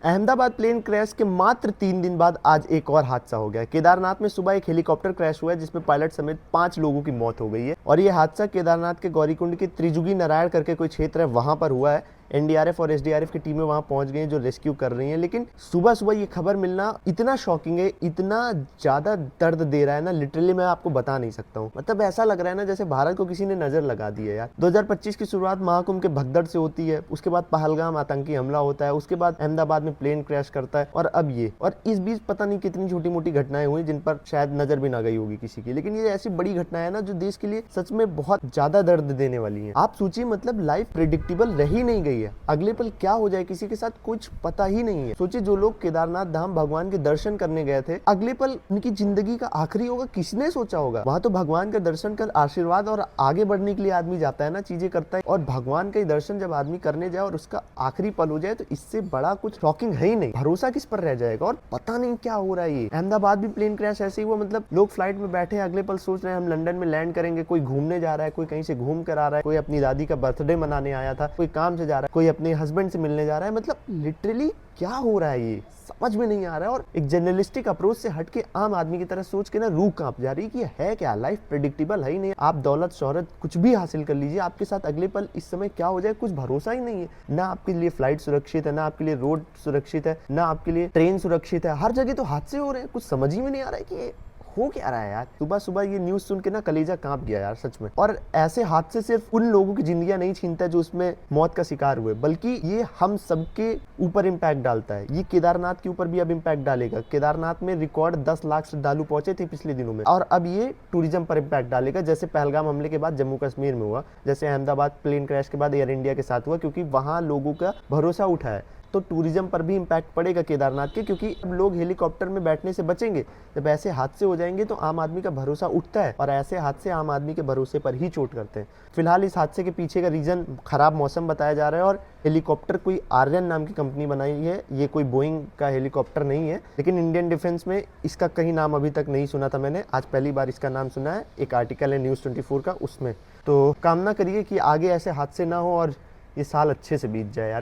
Ahmedabad plane crash के मात्र 3 दिन बाद आज एक और हादसा हो गया। केदारनाथ में सुबह एक हेलीकॉप्टर क्रैश हुआ है जिसमें पायलट समेत 5 लोगों की मौत हो गई है और ये हादसा केदारनाथ के गौरीकुंड के त्रिजुगी नारायण करके कोई क्षेत्र है वहां पर हुआ है। एनडीआरएफ और एसडीआरएफ की टीमें वहां पहुंच गई हैं जो रेस्क्यू कर रही हैं, लेकिन सुबह सुबह ये खबर मिलना इतना शॉकिंग है, इतना ज्यादा दर्द दे रहा है ना, लिटरली मैं आपको बता नहीं सकता हूँ। मतलब ऐसा लग रहा है ना जैसे भारत को किसी ने नजर लगा दी है यार। 2025 की शुरुआत महाकुंभ के भगदड़ से होती है, उसके बाद पहलगाम आतंकी हमला होता है, उसके बाद अहमदाबाद में प्लेन क्रैश करता है और अब ये, और इस बीच पता नहीं कितनी छोटी मोटी घटनाएं हुई जिन पर शायद नजर भी ना गई होगी किसी की, लेकिन ये ऐसी बड़ी घटना है ना जो देश के लिए सच में बहुत ज्यादा दर्द देने वाली है। आप सोचिए, मतलब लाइफ प्रेडिक्टेबल रह ही नहीं गई है, अगले पल क्या हो जाए किसी के साथ कुछ पता ही नहीं है। सोचिए, जो लोग केदारनाथ धाम भगवान के दर्शन करने गए थे, अगले पल उनकी जिंदगी का आखिरी होगा, किसने सोचा होगा। वहां तो भगवान का दर्शन कर आशीर्वाद और आगे बढ़ने के लिए आदमी जाता है ना, चीजें करता है, और भगवान का दर्शन जब आदमी करने जाए और उसका आखिरी पल हो जाए तो इससे बड़ा कुछ शॉकिंग है ही नहीं। भरोसा किस पर रह जाएगा, और पता नहीं क्या हो रहा है। ये अहमदाबाद भी प्लेन क्रैश ऐसे ही हुआ, मतलब लोग फ्लाइट में बैठे हैं, अगले पल सोच रहे हैं हम लंदन में लैंड करेंगे, कोई घूमने जा रहा है, कोई कहीं से घूम कर आ रहा है, कोई अपनी दादी का बर्थडे मनाने आया था, कोई काम से जा रहा है, कोई अपने हस्बैंड से मिलने जा रहा है। मतलब लिटरली क्या हो रहा है ये समझ में नहीं आ रहा है, और एक जर्नलिस्टिक अप्रोच से हट के आम आदमी की तरह सोच के ना रूह कांप जा रही है कि है क्या, लाइफ प्रेडिक्टेबल है ही नहीं। आप दौलत शोहरत कुछ भी हासिल कर लीजिए, आपके साथ अगले पल इस समय क्या हो जाए कुछ भरोसा ही नहीं है। ना आपके लिए फ्लाइट सुरक्षित है, ना आपके लिए रोड सुरक्षित है, ना आपके लिए ट्रेन सुरक्षित है, हर जगह तो हादसे हो रहे हैं। कुछ समझ ही में नहीं आ रहा है कि हो क्या रहा है यार। सुबह सुबह ये न्यूज सुन के ना कलेजा कांप गया यार सच में। और ऐसे हादसे सिर्फ उन लोगों की जिंदगियां नहीं छीनता जो उसमें मौत का शिकार हुए, बल्कि ये हम सबके ऊपर इम्पैक्ट डालता है। ये केदारनाथ के ऊपर भी अब इम्पैक्ट डालेगा। केदारनाथ में रिकॉर्ड 10 लाख श्रद्धालु पहुंचे थे पिछले दिनों में, और अब ये टूरिज्म पर इम्पैक्ट डालेगा, जैसे पहलगाम हमले के बाद जम्मू कश्मीर में हुआ, जैसे अहमदाबाद प्लेन क्रैश के बाद एयर इंडिया के साथ हुआ, क्योंकि वहां लोगों का भरोसा उठा है। तो टूरिज्म पर भी इम्पैक्ट पड़ेगा केदारनाथ के, क्योंकि अब लोग हेलीकॉप्टर में बैठने से बचेंगे। जब ऐसे हादसे हो जाएंगे तो आम आदमी का भरोसा उठता है, और ऐसे हादसे आम आदमी के भरोसे पर ही चोट करते हैं। फिलहाल इस हादसे के पीछे का रीजन खराब मौसम बताया जा रहा है, और हेलीकॉप्टर कोई आर्यन नाम की कंपनी बनाई है। ये कोई बोइंग का हेलीकॉप्टर नहीं है, लेकिन इंडियन डिफेंस में इसका कहीं नाम अभी तक नहीं सुना था मैंने, आज पहली बार इसका नाम सुना है। एक आर्टिकल है न्यूज़ 24 का, उसमें। तो कामना करिए कि आगे ऐसे हादसे ना हो और ये साल अच्छे से बीत जाए यार।